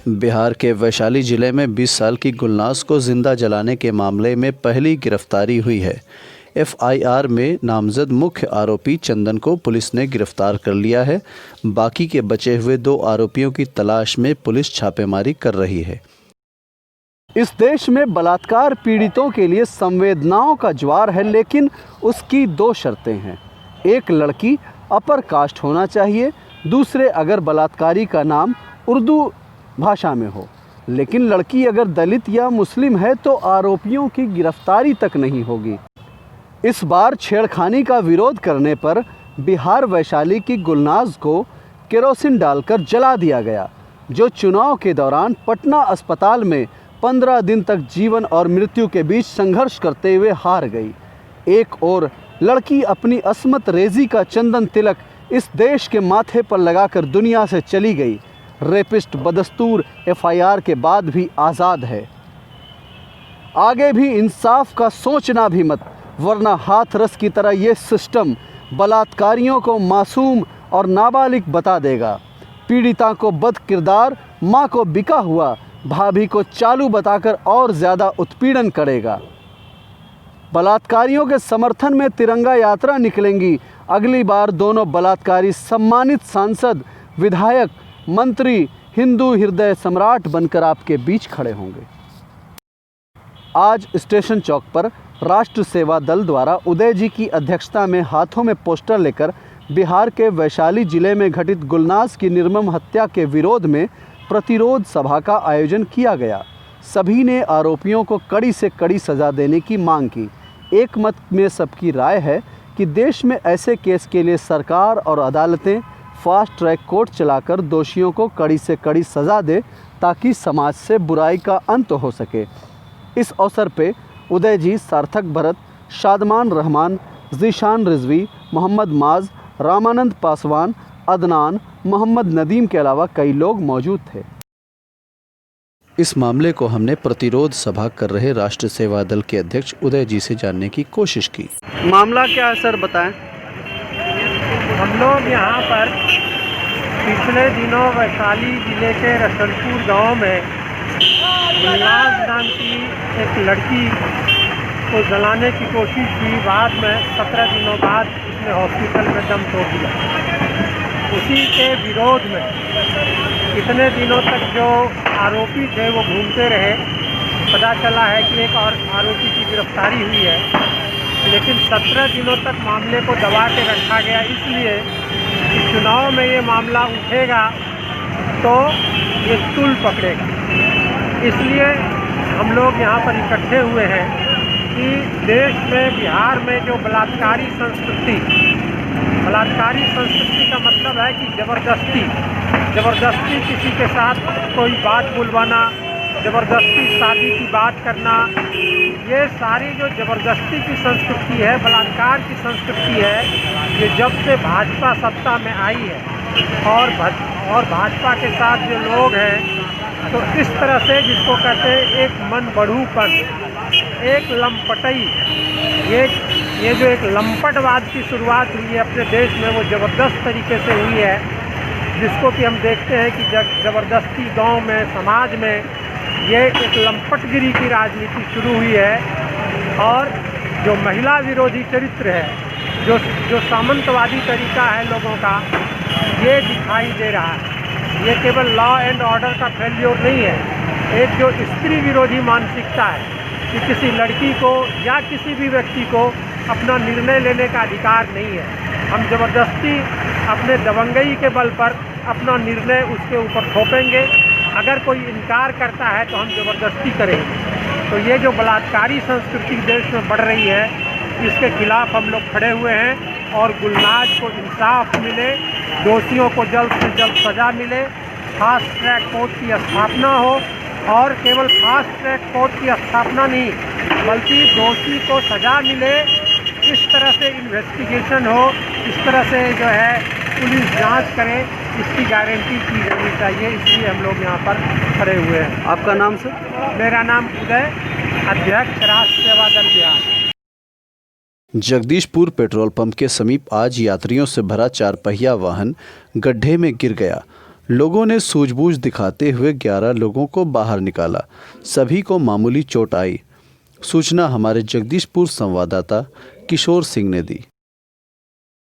बिहार के वैशाली जिले में 20 साल की गुलनाज को जिंदा जलाने के मामले में पहली गिरफ्तारी हुई है। एफआईआर में नामजद मुख्य आरोपी चंदन को पुलिस ने गिरफ्तार कर लिया है। बाकी के बचे हुए 2 आरोपियों की तलाश में पुलिस छापेमारी कर रही है। इस देश में बलात्कार पीड़ितों के लिए संवेदनाओं का ज्वार है, लेकिन उसकी 2 शर्तें हैं। एक, लड़की अपर कास्ट होना चाहिए। दूसरे, अगर बलात्कारी का नाम उर्दू भाषा में हो। लेकिन लड़की अगर दलित या मुस्लिम है तो आरोपियों की गिरफ्तारी तक नहीं होगी। इस बार छेड़खानी का विरोध करने पर बिहार वैशाली की गुलनाज को केरोसिन डालकर जला दिया गया, जो चुनाव के दौरान पटना अस्पताल में 15 दिन तक जीवन और मृत्यु के बीच संघर्ष करते हुए हार गई। एक और लड़की अपनी अस्मत रेजी का चंदन तिलक इस देश के माथे पर लगाकर दुनिया से चली गई। रेपिस्ट बदस्तूर एफआईआर के बाद भी आज़ाद है। आगे भी इंसाफ का सोचना भी मत, वरना हाथरस की तरह ये सिस्टम बलात्कारियों को मासूम और नाबालिग बता देगा। पीड़िता को बद किरदार, माँ को बिका हुआ, भाभी को चालू बताकर और ज़्यादा उत्पीड़न करेगा। बलात्कारियों के समर्थन में तिरंगा यात्रा निकलेंगी। अगली बार दोनों बलात्कारी सम्मानित सांसद, विधायक, मंत्री हिंदू हृदय सम्राट बनकर आपके बीच खड़े होंगे। आज स्टेशन चौक पर राष्ट्र सेवा दल द्वारा उदय जी की अध्यक्षता में हाथों में पोस्टर लेकर बिहार के वैशाली जिले में घटित गुलनाज की निर्मम हत्या के विरोध में प्रतिरोध सभा का आयोजन किया गया। सभी ने आरोपियों को कड़ी से कड़ी सज़ा देने की मांग की। एक मत में सबकी राय है कि देश में ऐसे केस के लिए सरकार और अदालतें फास्ट ट्रैक कोर्ट चलाकर दोषियों को कड़ी से कड़ी सज़ा दे, ताकि समाज से बुराई का अंत हो सके। इस अवसर पे उदय जी, सार्थक भरत, शादमान रहमान, ज़ीशान रिजवी, मोहम्मद माज, रामानंद पासवान, अदनान, मोहम्मद नदीम के अलावा कई लोग मौजूद थे। इस मामले को हमने प्रतिरोध सभा कर रहे राष्ट्र सेवा दल के अध्यक्ष उदय जी से जानने की कोशिश की। मामला क्या है सर, बताएं। हम लोग यहाँ पर पिछले दिनों वैशाली जिले के रसलपुर गांव में गुलनाज नाम की एक लड़की को जलाने की कोशिश की। बाद में 17 दिनों बाद उसने हॉस्पिटल में दम तोड़ दिया। उसी के विरोध में इतने दिनों तक जो आरोपी थे वो घूमते रहे। पता चला है कि एक और आरोपी की गिरफ्तारी हुई है, लेकिन 17 दिनों तक मामले को दबा के रखा गया, इसलिए कि चुनाव में ये मामला उठेगा तो ये तूल पकड़ेगा। इसलिए हम लोग यहाँ पर इकट्ठे हुए हैं कि देश में, बिहार में जो बलात्कारी संस्कृति का मतलब है कि ज़बरदस्ती किसी के साथ कोई बात बुलवाना, ज़बरदस्ती शादी की बात करना, ये सारी जो ज़बरदस्ती की संस्कृति है, बलात्कार की संस्कृति है, ये जब से भाजपा सत्ता में आई है और भाजपा के साथ जो लोग हैं, तो इस तरह से जिसको कहते हैं एक मन बढ़ूपन, एक लंपटई, ये जो एक लंपटवाद की शुरुआत हुई है अपने देश में, वो ज़बरदस्त तरीके से हुई है, जिसको कि हम देखते हैं कि ज़बरदस्ती गांव में, समाज में ये एक लंपटगिरी की राजनीति शुरू हुई है। और जो महिला विरोधी चरित्र है, जो सामंतवादी तरीका है लोगों का, ये दिखाई दे रहा है। ये केवल लॉ एंड ऑर्डर का फेल्योर नहीं है, एक जो स्त्री विरोधी मानसिकता है कि किसी लड़की को या किसी भी व्यक्ति को अपना निर्णय लेने का अधिकार नहीं है। हम ज़बरदस्ती अपने दबंगई के बल पर अपना निर्णय उसके ऊपर थोपेंगे। अगर कोई इनकार करता है तो हम ज़बरदस्ती करेंगे। तो ये जो बलात्कारी संस्कृति देश में बढ़ रही है, इसके खिलाफ हम लोग खड़े हुए हैं और गुलनाज को इंसाफ मिले, दोषियों को जल्द से जल्द सज़ा मिले, फास्ट ट्रैक कोर्ट की स्थापना हो, और केवल फास्ट ट्रैक कोर्ट की स्थापना नहीं बल्कि दोषी को सज़ा मिले, इस तरह से इन्वेस्टिगेशन हो, इस तरह से जो है पुलिस जांच करे, इसकी गारंटी की जानी चाहिए। इसलिए हम लोग यहाँ पर खड़े हुए हैं। आपका नाम सर? मेरा नाम उदय, अध्यक्ष राष्ट्र सेवा दल बिहार। जगदीशपुर पेट्रोल पंप के समीप आज यात्रियों से भरा 4 पहिया वाहन गड्ढे में गिर गया। लोगों ने सूझबूझ दिखाते हुए 11 लोगों को बाहर निकाला। सभी को मामूली चोट आई। सूचना हमारे जगदीशपुर संवाददाता किशोर सिंह ने दी।